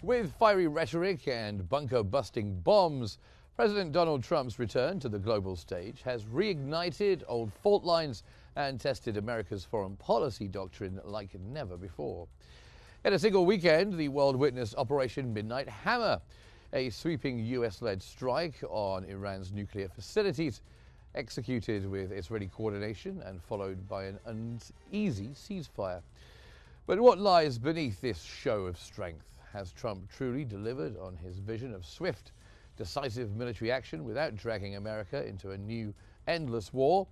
With fiery rhetoric and bunker-busting bombs, President Donald Trump's return to the global stage has reignited old fault lines and tested America's foreign policy doctrine like never before. In a single weekend, the world witnessed Operation Midnight Hammer, a sweeping US-led strike on Iran's nuclear facilities, executed with Israeli coordination and followed by an uneasy ceasefire. But what lies beneath this show of strength? Has Trump truly delivered on his vision of swift, decisive military action without dragging America into a new, endless war?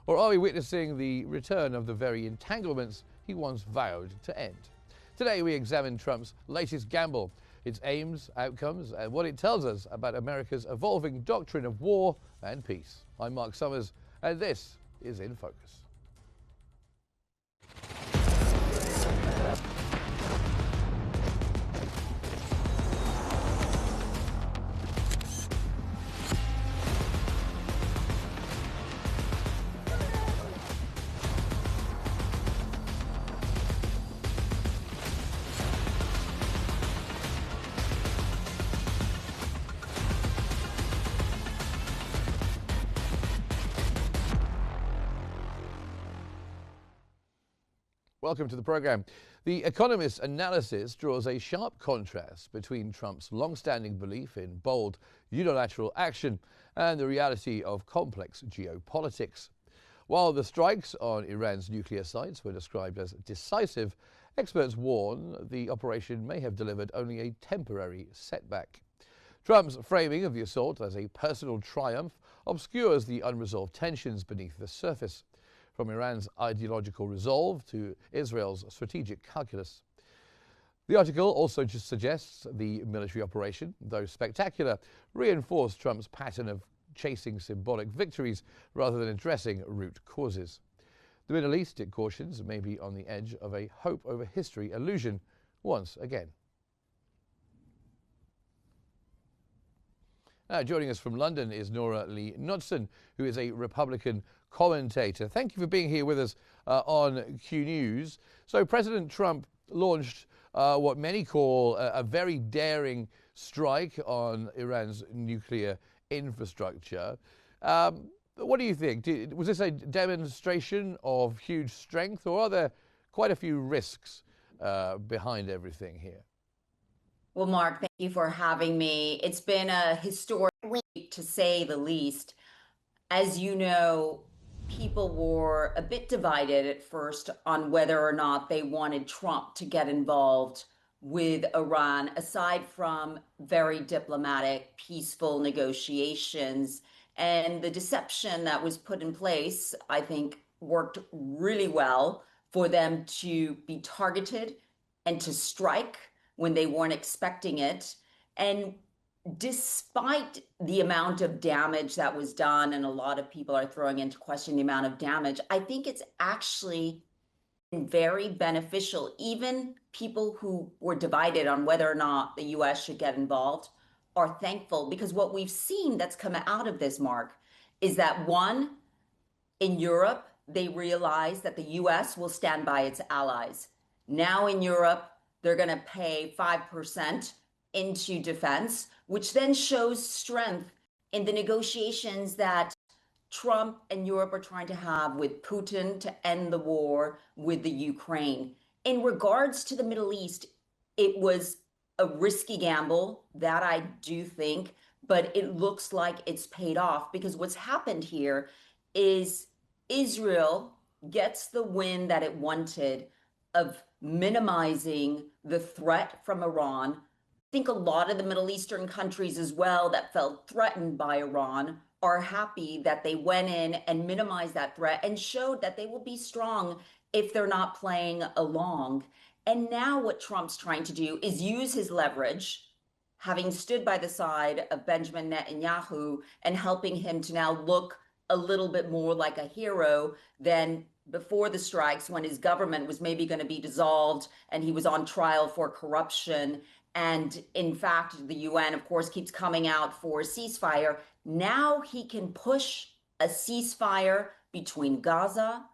Or are we witnessing the return of the very entanglements he once vowed to end? Today we examine Trump's latest gamble, its aims, outcomes, and what it tells us about America's evolving doctrine of war and peace. I'm Mark Summers, and this is In Focus. Welcome to the program. The Economist's analysis draws a sharp contrast between Trump's long-standing belief in bold unilateral action and the reality of complex geopolitics. While the strikes on Iran's nuclear sites were described as decisive, experts warn the operation may have delivered only a temporary setback. Trump's framing of the assault as a personal triumph obscures the unresolved tensions beneath the surface, from Iran's ideological resolve to Israel's strategic calculus. The article also just suggests the military operation, though spectacular, reinforced Trump's pattern of chasing symbolic victories rather than addressing root causes. The Middle East, it cautions, may be on the edge of a hope over history illusion once again. Now, joining us from London is Nora Lee Knudsen, who is a Republican commentator. Thank you for being here with us on Qnews. So President Trump launched what many call a very daring strike on Iran's nuclear infrastructure. What do you think? Was this a demonstration of huge strength, or are there quite a few risks behind everything here? Well, Mark, thank you for having me. It's been a historic week, to say the least. As you know, people were a bit divided at first on whether or not they wanted Trump to get involved with Iran, aside from very diplomatic, peaceful negotiations. And the deception that was put in place, I think, worked really well for them to be targeted and to strike when they weren't expecting it. And despite the amount of damage that was done, and a lot of people are throwing into question the amount of damage, I think it's actually very beneficial. Even people who were divided on whether or not the US should get involved are thankful, because what we've seen that's come out of this, Mark, is that one, in Europe, they realize that the US will stand by its allies. Now in Europe, they're going to pay 5% into defense, which then shows strength in the negotiations that Trump and Europe are trying to have with Putin to end the war with the Ukraine. In regards to the Middle East, it was a risky gamble, that I do think, but it looks like it's paid off, because what's happened here is Israel gets the win that it wanted of minimizing the threat from Iran. I think a lot of the Middle Eastern countries as well that felt threatened by Iran are happy that they went in and minimized that threat and showed that they will be strong if they're not playing along. And now what Trump's trying to do is use his leverage, having stood by the side of Benjamin Netanyahu and helping him to now look a little bit more like a hero than before the strikes, when his government was maybe going to be dissolved and he was on trial for corruption. And in fact, the UN, of course, keeps coming out for a ceasefire. Now he can push a ceasefire between Gaza,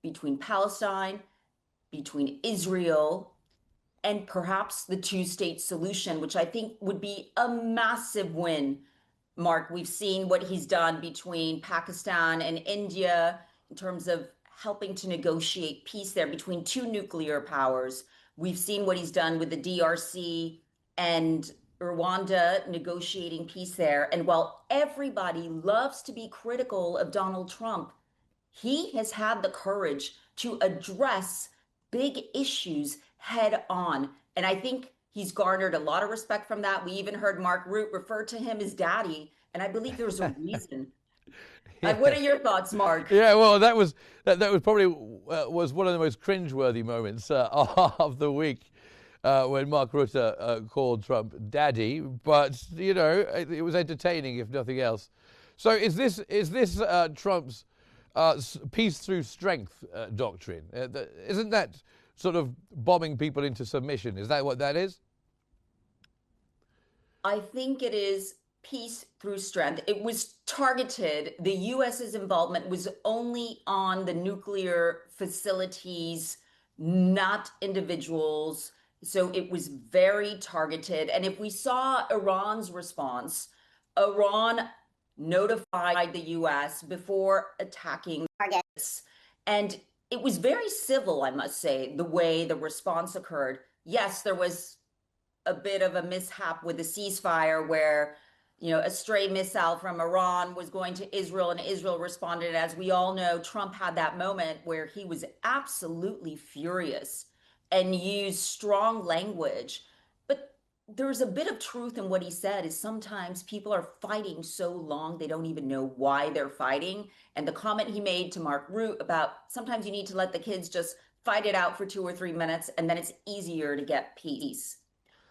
between Palestine, between Israel and perhaps the two-state solution, which I think would be a massive win. Mark, we've seen what he's done between Pakistan and India in terms of helping to negotiate peace there between two nuclear powers. We've seen what he's done with the DRC and Rwanda negotiating peace there. And while everybody loves to be critical of Donald Trump, he has had the courage to address big issues head on. And I think he's garnered a lot of respect from that. We even heard Mark Root refer to him as daddy. And I believe there's a reason. What are Yes. your thoughts, Mark? Yeah, well, that was probably was one of the most cringeworthy moments of the week when Mark Rutte called Trump daddy. But it was entertaining, if nothing else. So, is this Trump's peace through strength doctrine? Isn't that sort of bombing people into submission? Is that what that is? I think it is peace through strength. It was targeted. The US's involvement was only on the nuclear facilities, not individuals. So it was very targeted. And if we saw Iran's response, Iran notified the US before attacking targets. And it was very civil, I must say, the way the response occurred. Yes, there was a bit of a mishap with the ceasefire where a stray missile from Iran was going to Israel and Israel responded. As we all know, Trump had that moment where he was absolutely furious and used strong language. But there's a bit of truth in what he said is sometimes people are fighting so long they don't even know why they're fighting. And the comment he made to Mark Root about sometimes you need to let the kids just fight it out for 2 or 3 minutes and then it's easier to get peace.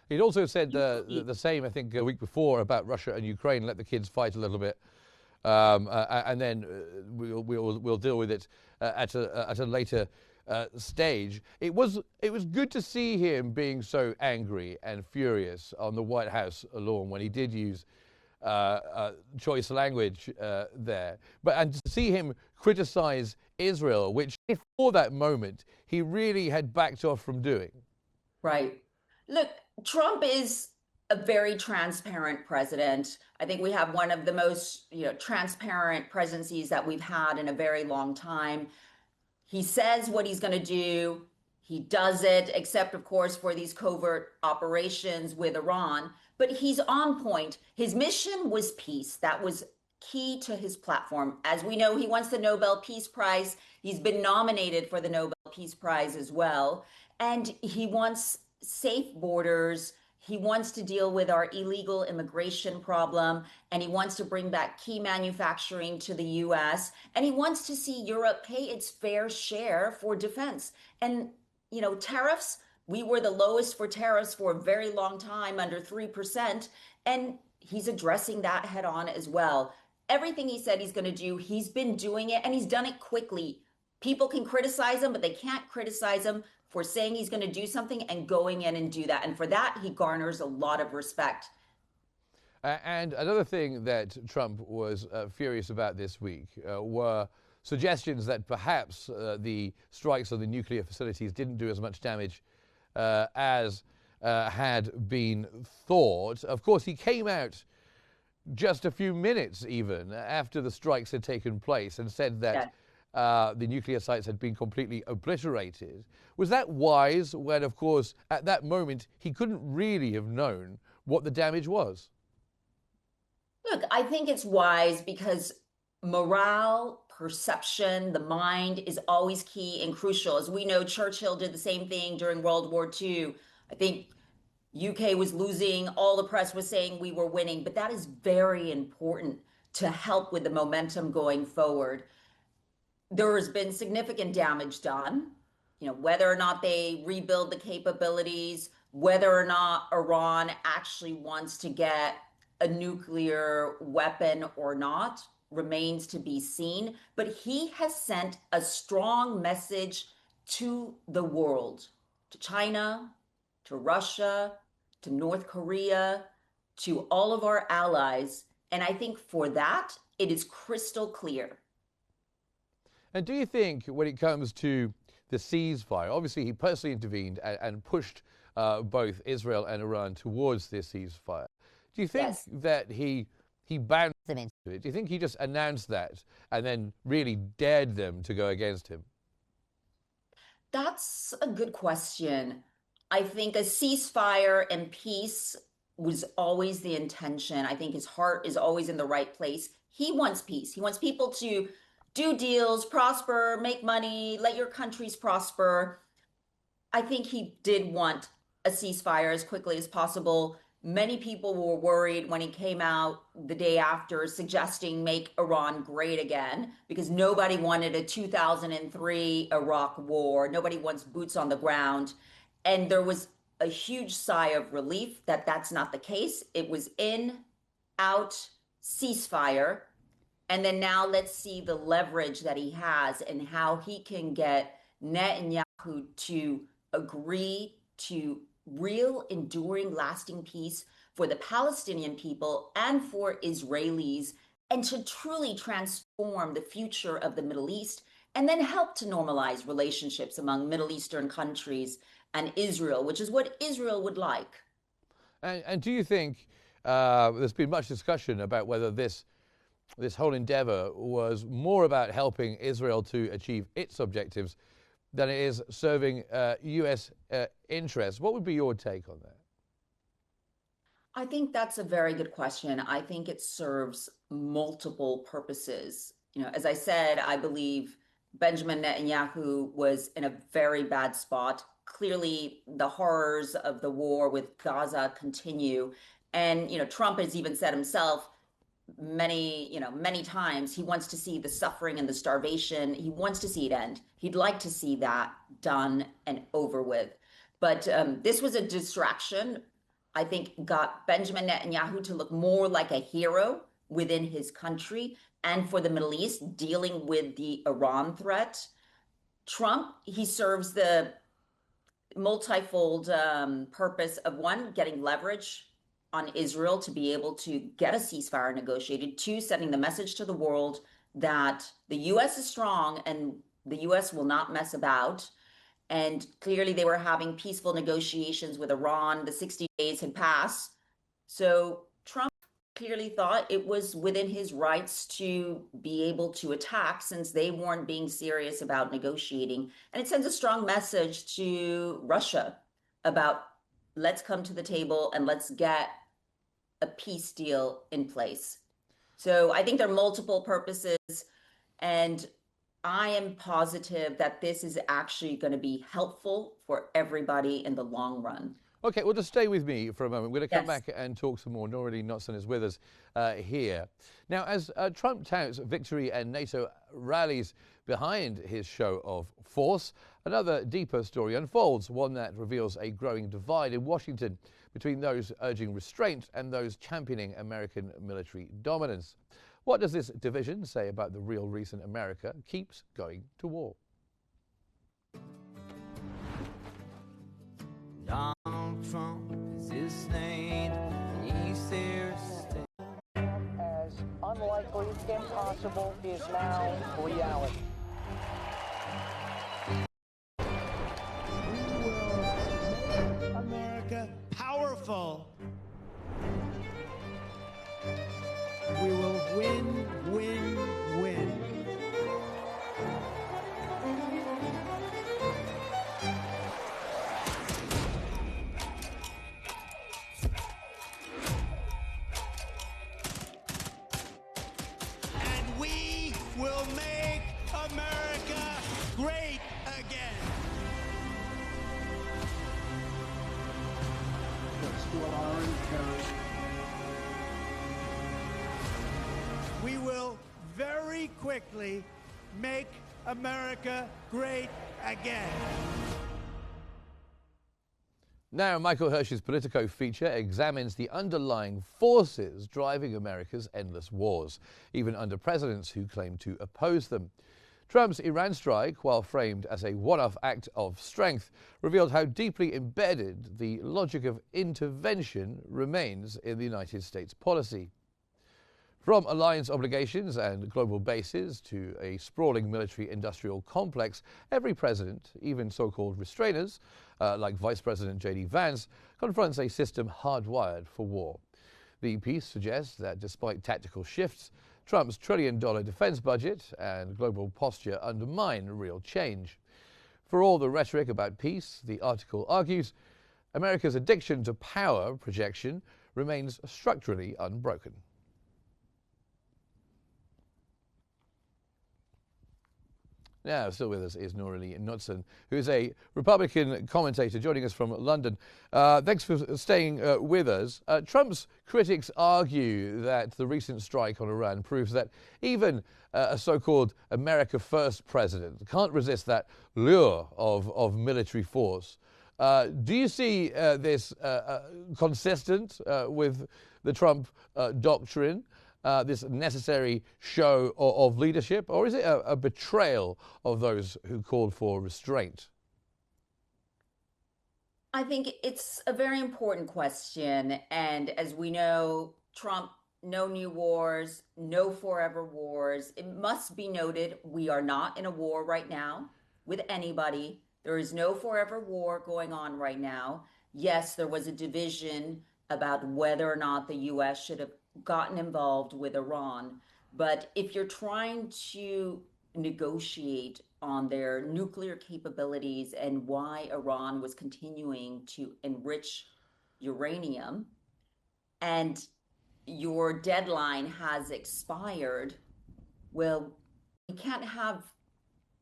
He'd also said the same, I think, a week before about Russia and Ukraine. Let the kids fight a little bit, and then we'll deal with it at a later stage. It was good to see him being so angry and furious on the White House lawn when he did use choice language there, and to see him criticize Israel, which before that moment he really had backed off from doing. Right. Look, Trump is a very transparent president. I think we have one of the most, transparent presidencies that we've had in a very long time. He says what he's going to do. He does it, except, of course, for these covert operations with Iran. But he's on point. His mission was peace. That was key to his platform. As we know, he wants the Nobel Peace Prize. He's been nominated for the Nobel Peace Prize as well. And he wants safe borders. He wants to deal with our illegal immigration problem, and he wants to bring back key manufacturing to the US, and he wants to see Europe pay its fair share for defense. And, tariffs, we were the lowest for tariffs for a very long time, under 3%, and he's addressing that head on as well. Everything he said he's going to do, he's been doing it, and he's done it quickly. People can criticize him, but they can't criticize him for saying he's going to do something and going in and do that. And for that, he garners a lot of respect. And another thing that Trump was furious about this week were suggestions that perhaps the strikes on the nuclear facilities didn't do as much damage as had been thought. Of course, he came out just a few minutes even after the strikes had taken place and said that the nuclear sites had been completely obliterated. Was that wise when, of course, at that moment, he couldn't really have known what the damage was? Look, I think it's wise because morale, perception, the mind is always key and crucial. As we know, Churchill did the same thing during World War II. I think UK was losing, all the press was saying we were winning, but that is very important to help with the momentum going forward. There has been significant damage done, whether or not they rebuild the capabilities, whether or not Iran actually wants to get a nuclear weapon or not remains to be seen. But he has sent a strong message to the world, to China, to Russia, to North Korea, to all of our allies. And I think for that, it is crystal clear. And do you think when it comes to the ceasefire, obviously he personally intervened and pushed both Israel and Iran towards this ceasefire. Do you think Yes. that he bound them into it? Do you think he just announced that and then really dared them to go against him? That's a good question. I think a ceasefire and peace was always the intention. I think his heart is always in the right place. He wants peace. He wants people to do deals, prosper, make money, let your countries prosper. I think he did want a ceasefire as quickly as possible. Many people were worried when he came out the day after suggesting make Iran great again because nobody wanted a 2003 Iraq war. Nobody wants boots on the ground. And there was a huge sigh of relief that that's not the case. It was in, out, ceasefire. And then now let's see the leverage that he has and how he can get Netanyahu to agree to real, enduring, lasting peace for the Palestinian people and for Israelis, and to truly transform the future of the Middle East, and then help to normalize relationships among Middle Eastern countries and Israel, which is what Israel would like. And do you think there's been much discussion about whether this whole endeavor was more about helping Israel to achieve its objectives than it is serving U.S. interests? What would be your take on that? I think that's a very good question. I think it serves multiple purposes. As I said, I believe Benjamin Netanyahu was in a very bad spot. Clearly, the horrors of the war with Gaza continue. And, Trump has even said himself, many times he wants to see the suffering and the starvation. He wants to see it end. He'd like to see that done and over with. But this was a distraction, I think, got Benjamin Netanyahu to look more like a hero within his country and for the Middle East, dealing with the Iran threat. Trump, he serves the multifold purpose of, one, getting leverage on Israel to be able to get a ceasefire negotiated, two, sending the message to the world that the U.S. is strong and the U.S. will not mess about. And clearly they were having peaceful negotiations with Iran. The 60 days had passed. So Trump clearly thought it was within his rights to be able to attack since they weren't being serious about negotiating. And it sends a strong message to Russia about let's come to the table and let's get a peace deal in place. So I think there are multiple purposes, and I am positive that this is actually going to be helpful for everybody in the long run. Okay, well, just stay with me for a moment. We're going to come Yes. back and talk some more. Noreen Knudsen is with us here. Now, as Trump touts victory and NATO rallies behind his show of force, another deeper story unfolds, one that reveals a growing divide in Washington between those urging restraint and those championing American military dominance. What does this division say about the real reason America keeps going to war? Donald Trump is his name, and he's there to stay. As unlikely, impossible is now reality. We will make America powerful. We will win, win, win. And we will make America great again. Let's do what our inheritance. We will very quickly make America great again. Now, Michael Hirsch's Politico feature examines the underlying forces driving America's endless wars, even under presidents who claim to oppose them. Trump's Iran strike, while framed as a one-off act of strength, revealed how deeply embedded the logic of intervention remains in the United States policy. From alliance obligations and global bases to a sprawling military-industrial complex, every president, even so-called restrainers, like Vice President J.D. Vance, confronts a system hardwired for war. The piece suggests that despite tactical shifts, Trump's trillion-dollar defense budget and global posture undermine real change. For all the rhetoric about peace, the article argues, America's addiction to power projection remains structurally unbroken. Now, still with us is Nora Lee Knudsen, who is a Republican commentator joining us from London. Thanks for staying with us. Trump's critics argue that the recent strike on Iran proves that even a so-called America First president can't resist that lure of military force. Do you see this consistent with the Trump doctrine? This necessary show of leadership, or is it a betrayal of those who called for restraint? I think it's a very important question. And as we know, Trump, no new wars, no forever wars. It must be noted, we are not in a war right now with anybody. There is no forever war going on right now. Yes, there was a division about whether or not the U.S. should have gotten involved with Iran. But if you're trying to negotiate on their nuclear capabilities and why Iran was continuing to enrich uranium, and your deadline has expired, well, you can't have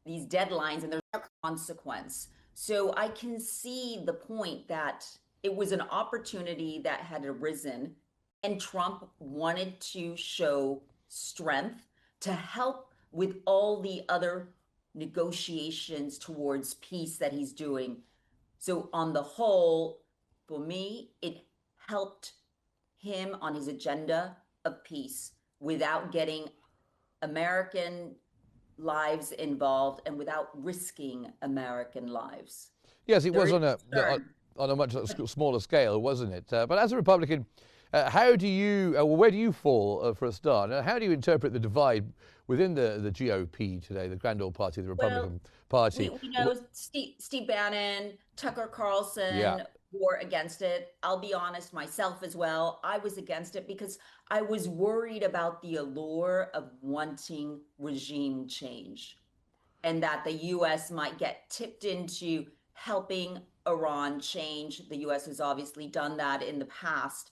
these deadlines and there's no consequence. So I can see the point that it was an opportunity that had arisen, and Trump wanted to show strength to help with all the other negotiations towards peace that he's doing. So on the whole, for me, it helped him on his agenda of peace without getting American lives involved and without risking American lives. Yes, it was on a much smaller scale, wasn't it? But as a Republican, how do you, where do you fall for a start? How do you interpret the divide within the GOP today, the grand old party, the Republican Party? We know Steve Bannon, Tucker Carlson were against it. I'll be honest, myself as well. I was against it because I was worried about the allure of wanting regime change and that the U.S. might get tipped into helping Iran change. The U.S. has obviously done that in the past.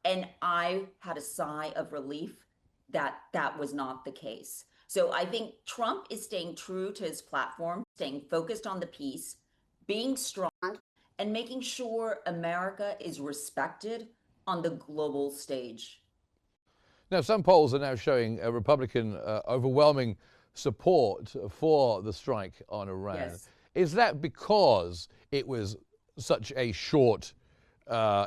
And I had a sigh of relief that that was not the case. So I think Trump is staying true to his platform, staying focused on the peace, being strong, and making sure America is respected on the global stage. Now, some polls are now showing a Republican overwhelming support for the strike on Iran. Yes. Is that because it was such a short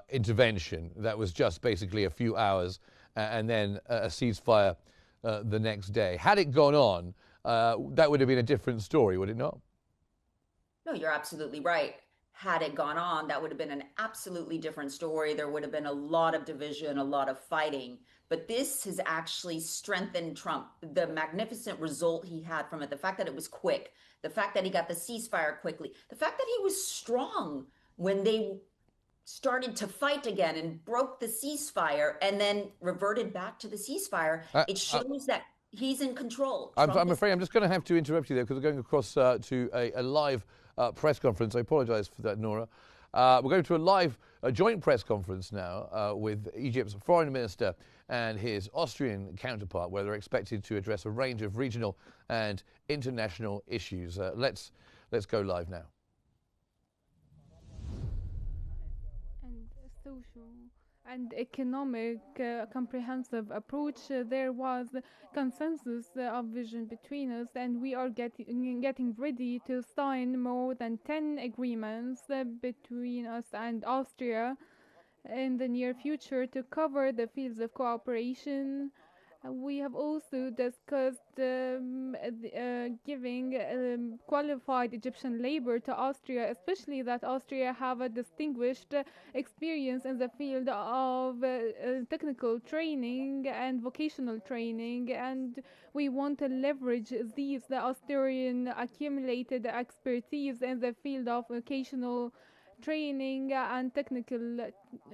intervention that was just basically a few hours and then a ceasefire the next day? Had it gone on, that would have been a different story, would it not? No, you're absolutely right. Had it gone on, that would have been an absolutely different story. There would have been a lot of division, a lot of fighting. But this has actually strengthened Trump. The magnificent result he had from it, the fact that it was quick, the fact that he got the ceasefire quickly, the fact that he was strong when they started to fight again and broke the ceasefire and then reverted back to the ceasefire. It shows that he's in control. I'm afraid I'm just going to have to interrupt you there because we're going across to a live press conference. I apologize for that, Nora. We're going to a joint press conference now with Egypt's foreign minister and his Austrian counterpart, where they're expected to address a range of regional and international issues. Let's go live now. Social and economic comprehensive approach, there was consensus of vision between us, and we are getting ready to sign more than 10 agreements between us and Austria in the near future to cover the fields of cooperation We have also discussed giving qualified Egyptian labor to Austria, especially that Austria have a distinguished experience in the field of technical training and vocational training, and we want to leverage the Austrian accumulated expertise in the field of vocational training and technical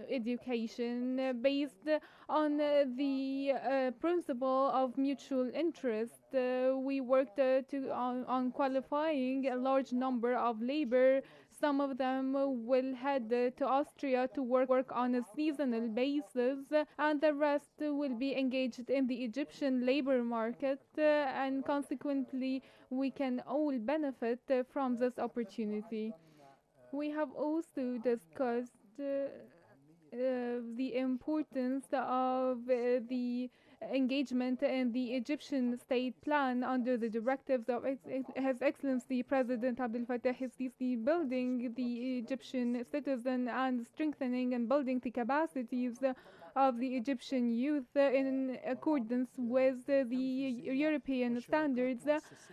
education based on the principle of mutual interest. We worked on qualifying a large number of labor. Some of them will head to Austria to work on a seasonal basis, and the rest will be engaged in the Egyptian labor market, and consequently, we can all benefit from this opportunity. We have also discussed the importance of the engagement in the Egyptian state plan under the directives of His Excellency President Abdel Fattah el-Sisi, building the Egyptian citizen and strengthening and building the capacities of the Egyptian youth in accordance with the European standards,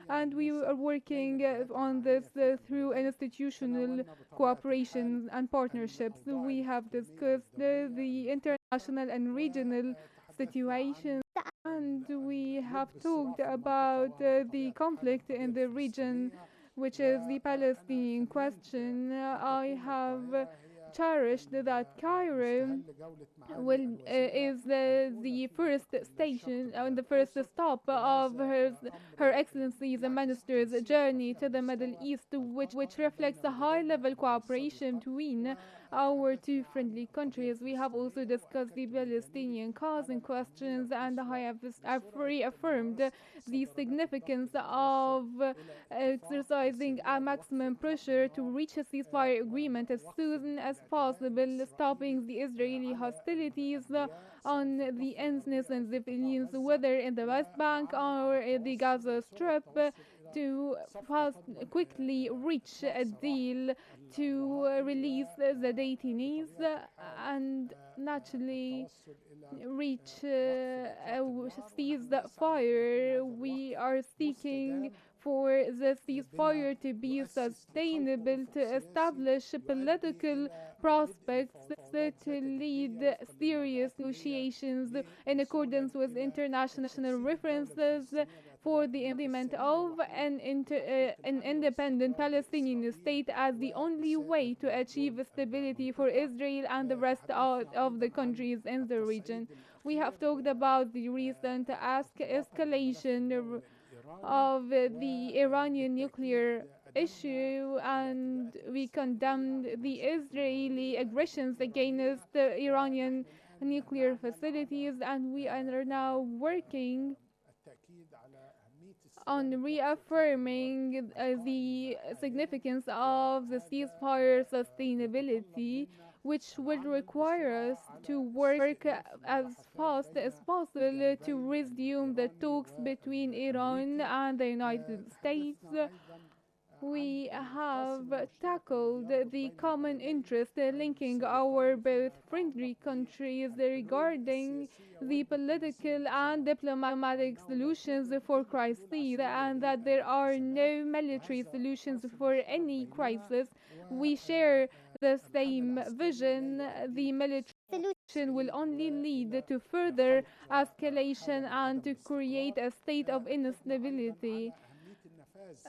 and we are working on this through institutional cooperation and partnerships. We have discussed the international and regional situation, and we have talked about the conflict in the region, which is the Palestinian question. I have cherished that Cairo is the first station and the first stop of Her Excellency the Minister's journey to the Middle East, which reflects a high-level cooperation between our two friendly countries. We have also discussed the Palestinian cause and questions, and I have reaffirmed the significance of exercising a maximum pressure to reach a ceasefire agreement as soon as possible, stopping the Israeli hostilities on the innocent civilians, whether in the West Bank or in the Gaza Strip, to quickly reach a deal to release the detainees and naturally reach a ceasefire. We are seeking for the ceasefire to be sustainable, to establish political prospects, to lead serious negotiations in accordance with international references for the implement of an independent Palestinian state as the only way to achieve stability for Israel and the rest of the countries in the region. We have talked about the recent escalation of the Iranian nuclear issue, and we condemned the Israeli aggressions against the Iranian nuclear facilities, and we are now working on reaffirming the significance of the ceasefire sustainability, which will require us to work as fast as possible to resume the talks between Iran and the United States. We have tackled the common interest linking our both friendly countries regarding the political and diplomatic solutions for crises, and that there are no military solutions for any crisis. We share the same vision. The military solution will only lead to further escalation and to create a state of instability.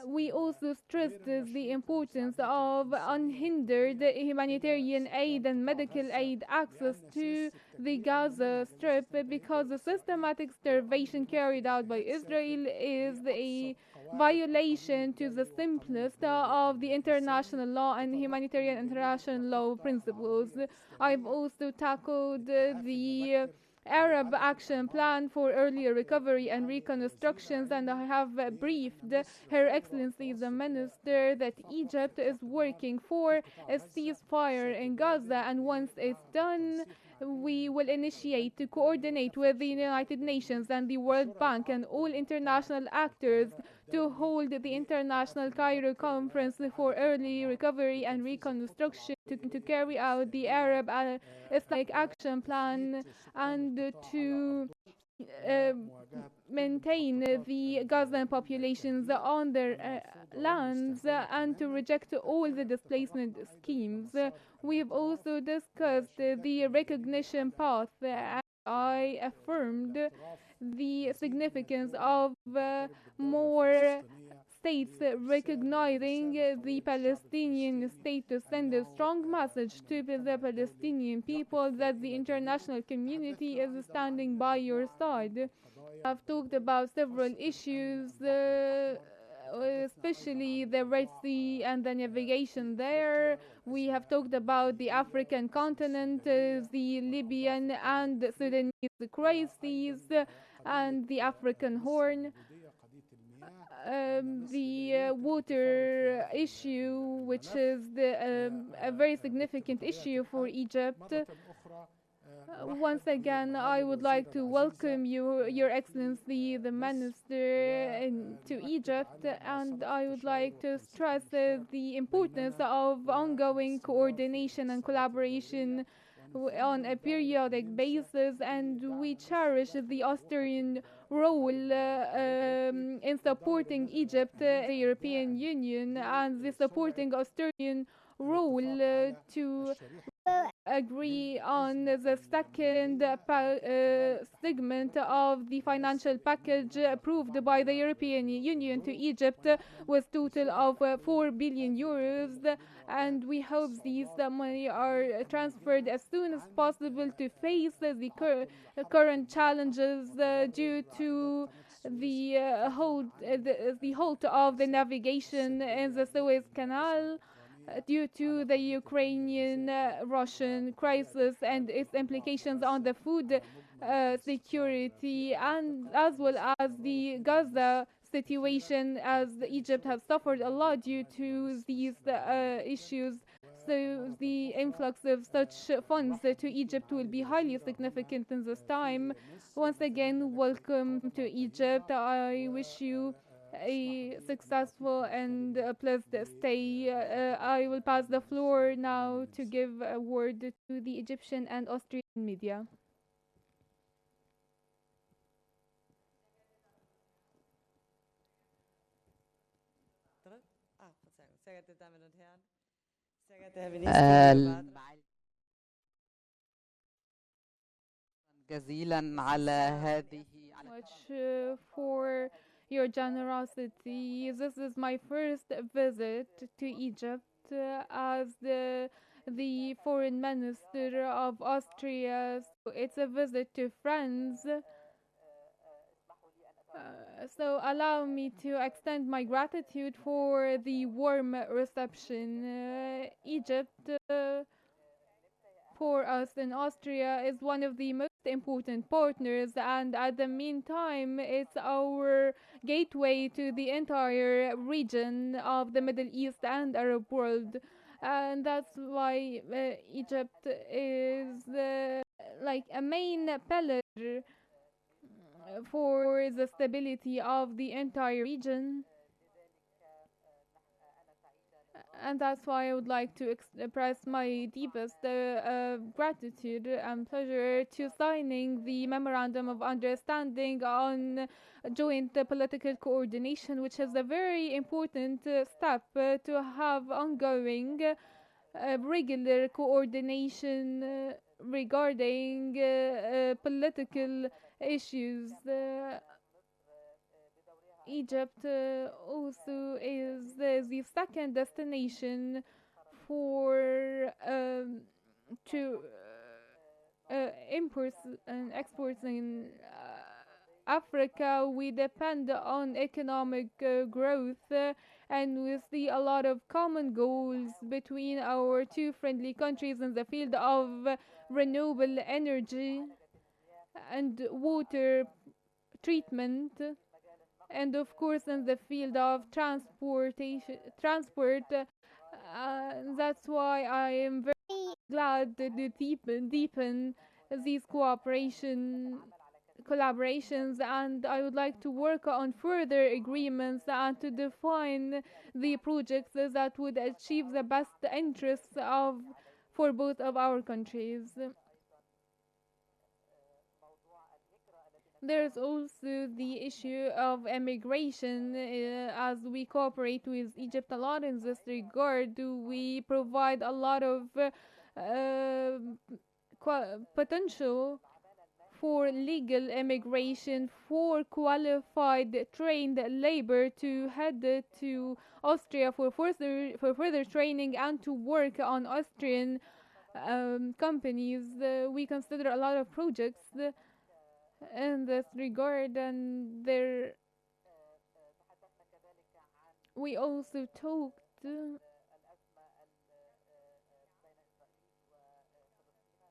We also stressed the importance of unhindered humanitarian aid and medical aid access to the Gaza Strip, because the systematic starvation carried out by Israel is a violation to the simplest of the international law and humanitarian international law principles. I've also tackled the Arab Action Plan for Early Recovery and Reconstructions, and I have briefed Her Excellency the Minister that Egypt is working for a ceasefire in Gaza, and once it's done, we will initiate to coordinate with the United Nations and the World Bank and all international actors to hold the International Cairo Conference for Early Recovery and Reconstruction to carry out the Arab Islamic Action Plan and to uh, maintain the Gazan populations on their lands and to reject all the displacement schemes. We've also discussed the recognition path, and I affirmed the significance of more states recognizing the Palestinian state to send a strong message to the Palestinian people that the international community is standing by your side. I've talked about several issues, especially the Red Sea and the navigation there. We have talked about the African continent, the Libyan and Sudanese crises, and the African Horn. The water issue, which is a very significant issue for Egypt. Once again, I would like to welcome you, Your Excellency, the Minister, to Egypt, and I would like to stress the importance of ongoing coordination and collaboration on a periodic basis, and we cherish the Austrian role in supporting Egypt, the European Union, and the supporting Austrian role to agree on the second segment of the financial package approved by the European Union to Egypt with total of 4 billion euros, and we hope these money are transferred as soon as possible to face the current challenges due to the halt of the navigation in the Suez Canal due to the Ukrainian-Russian crisis and its implications on the food security, and as well as the Gaza situation, as Egypt has suffered a lot due to these issues. So the influx of such funds to Egypt will be highly significant in this time. Once again, welcome to Egypt. I wish you a successful and pleasant stay. I will pass the floor now to give a word to the Egyptian and Austrian media. جزيلا على هذه Much for your generosity. This is my first visit to Egypt as the foreign minister of Austria. So it's a visit to friends. So allow me to extend my gratitude for the warm reception. Egypt, for us in Austria, is one of the most important partners, and at the meantime, it's our gateway to the entire region of the Middle East and Arab world. And that's why Egypt is like a main pillar for the stability of the entire region. And that's why I would like to express my deepest gratitude and pleasure to signing the Memorandum of Understanding on joint political coordination, which is a very important step to have ongoing regular coordination regarding political issues. Egypt also is the second destination for to imports and exports in Africa. We depend on economic growth, and we see a lot of common goals between our two friendly countries in the field of renewable energy and water treatment, and of course in the field of transport. That's why I am very glad to deepen these collaborations, and I would like to work on further agreements and to define the projects that would achieve the best interests for both of our countries. There's also the issue of immigration. As we cooperate with Egypt a lot in this regard, we provide a lot of uh, potential for legal immigration, for qualified trained labor to head to Austria for further training and to work on Austrian companies. We consider a lot of projects in this regard, and there we also talked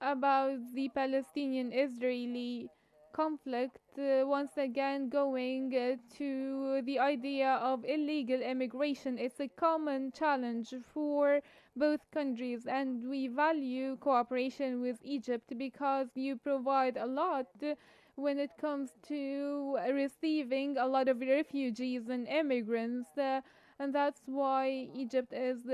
about the Palestinian-Israeli conflict, once again going to the idea of illegal immigration. It's a common challenge for both countries, and we value cooperation with Egypt because you provide a lot when it comes to receiving a lot of refugees and immigrants, and that's why Egypt is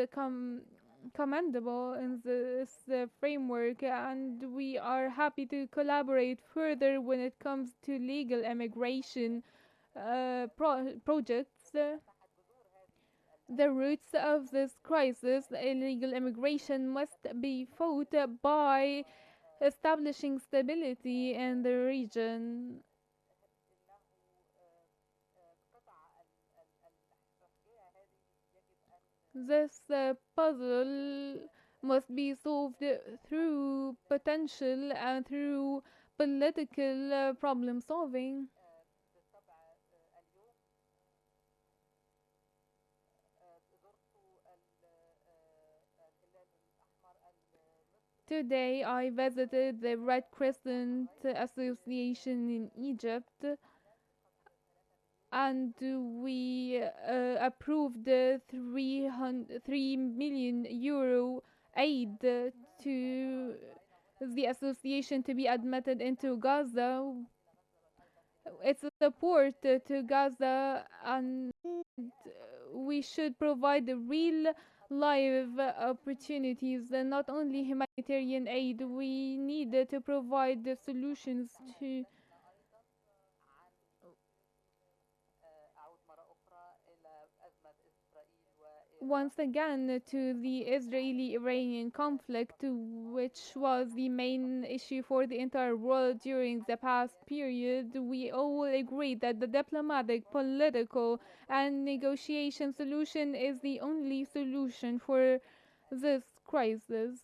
commendable in this framework, and we are happy to collaborate further when it comes to legal immigration projects. The roots of this crisis, illegal immigration, must be fought by establishing stability in the region. This puzzle must be solved through potential and through political problem solving. Today I visited the Red Crescent Association in Egypt, and we approved 3 million euro aid to the association to be admitted into Gaza. It's a support to Gaza, and we should provide real live opportunities and not only humanitarian aid. We need to provide the solutions to once again to the Israeli-Iranian conflict, which was the main issue for the entire world during the past period. We all agree that the diplomatic, political, and negotiation solution is the only solution for this crisis.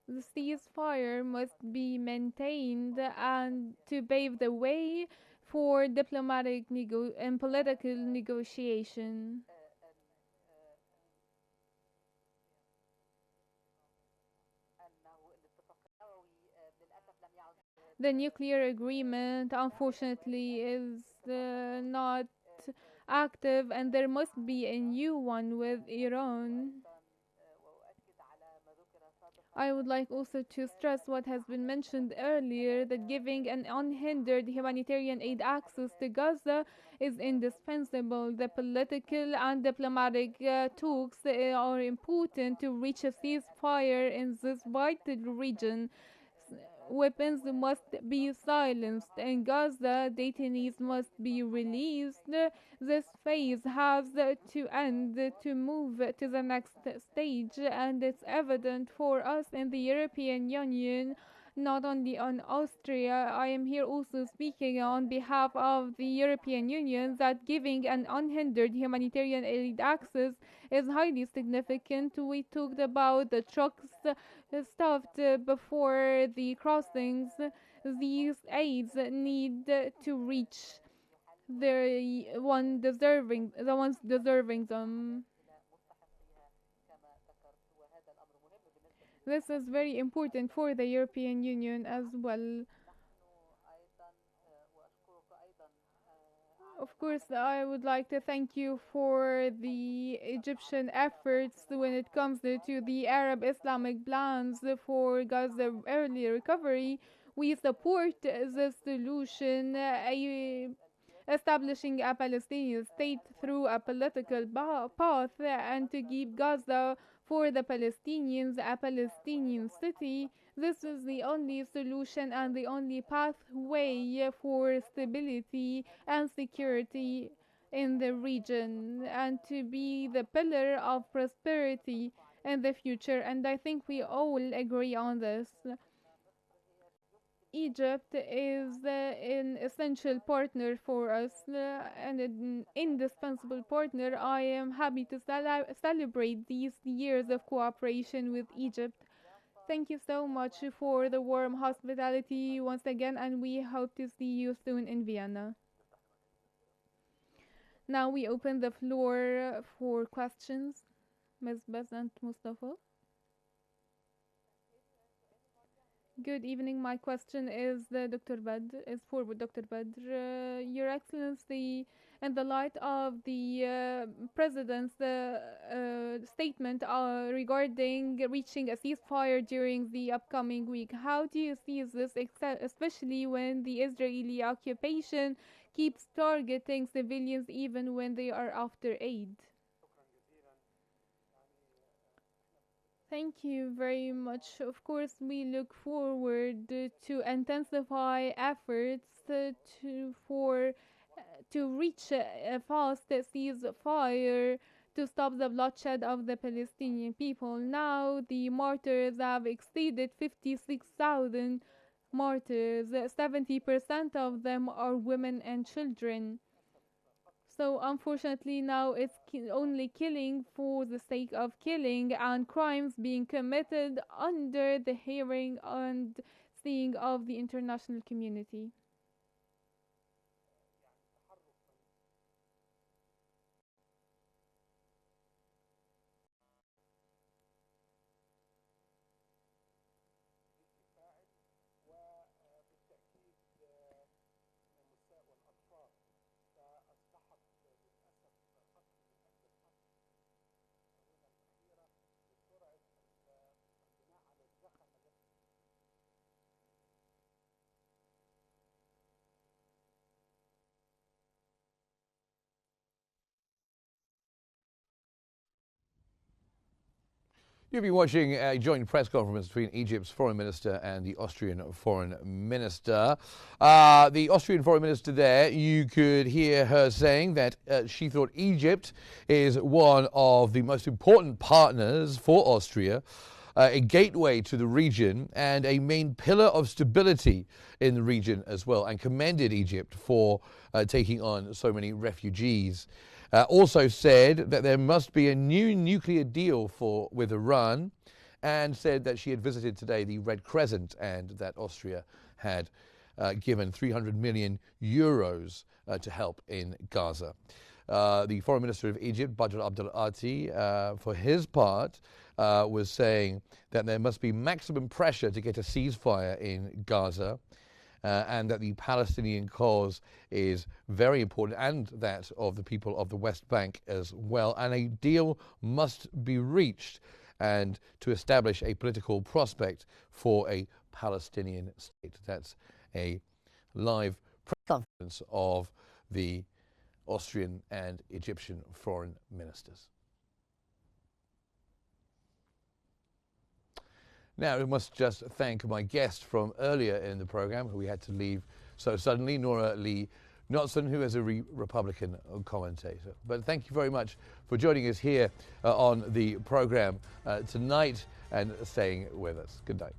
The ceasefire must be maintained and to pave the way for diplomatic and political negotiation. The nuclear agreement, unfortunately, is not active, and there must be a new one with Iran. I would like also to stress what has been mentioned earlier, that giving an unhindered humanitarian aid access to Gaza is indispensable. The political and diplomatic talks are important to reach a ceasefire in this vital region. Weapons must be silenced. In Gaza, detainees must be released. This phase has to end to move to the next stage, and it's evident for us in the European Union, not only on Austria. I am here also speaking on behalf of the European Union, that giving an unhindered humanitarian aid access is highly significant. We talked about the trucks stuffed before the crossings. These aids need to reach the ones deserving them. This is very important for the European Union as well. Of course, I would like to thank you for the Egyptian efforts when it comes to the Arab Islamic plans for Gaza early recovery. We support the solution, a establishing a Palestinian state through a political path and to give Gaza for the Palestinians a Palestinian city. This is the only solution and the only pathway for stability and security in the region and to be the pillar of prosperity in the future. And I think we all agree on this. Egypt is an essential partner for us and an indispensable partner. I am happy to celebrate these years of cooperation with Egypt. Thank you so much for the warm hospitality once again, and we hope to see you soon in Vienna. Now we open the floor for questions. Ms. Bess and Mustafa. Good evening. My question is Dr. Badr, is for Dr. Badr. Your Excellency, in the light of the President's statement regarding reaching a ceasefire during the upcoming week, how do you see this, especially when the Israeli occupation keeps targeting civilians even when they are after aid? Thank you very much. Of course, we look forward to intensify efforts to reach a fast ceasefire to stop the bloodshed of the Palestinian people. Now, the martyrs have exceeded 56,000 martyrs. 70% of them are women and children. So unfortunately now it's only killing for the sake of killing and crimes being committed under the hearing and seeing of the international community. You'll be watching a joint press conference between Egypt's foreign minister and the Austrian foreign minister. The Austrian foreign minister there, you could hear her saying that she thought Egypt is one of the most important partners for Austria, a gateway to the region and a main pillar of stability in the region as well, and commended Egypt for taking on so many refugees. Also said that there must be a new nuclear deal with Iran, and said that she had visited today the Red Crescent and that Austria had given 300 million euros to help in Gaza. The foreign minister of Egypt, Badr Abdel Ati, for his part, was saying that there must be maximum pressure to get a ceasefire in Gaza, and that the Palestinian cause is very important, and that of the people of the West Bank as well. And a deal must be reached and to establish a political prospect for a Palestinian state. That's a live press conference of the Austrian and Egyptian foreign ministers. Now, I must just thank my guest from earlier in the program, who we had to leave so suddenly, Nora Lee Knotson, who is a Republican commentator. But thank you very much for joining us here on the program tonight and staying with us. Good night.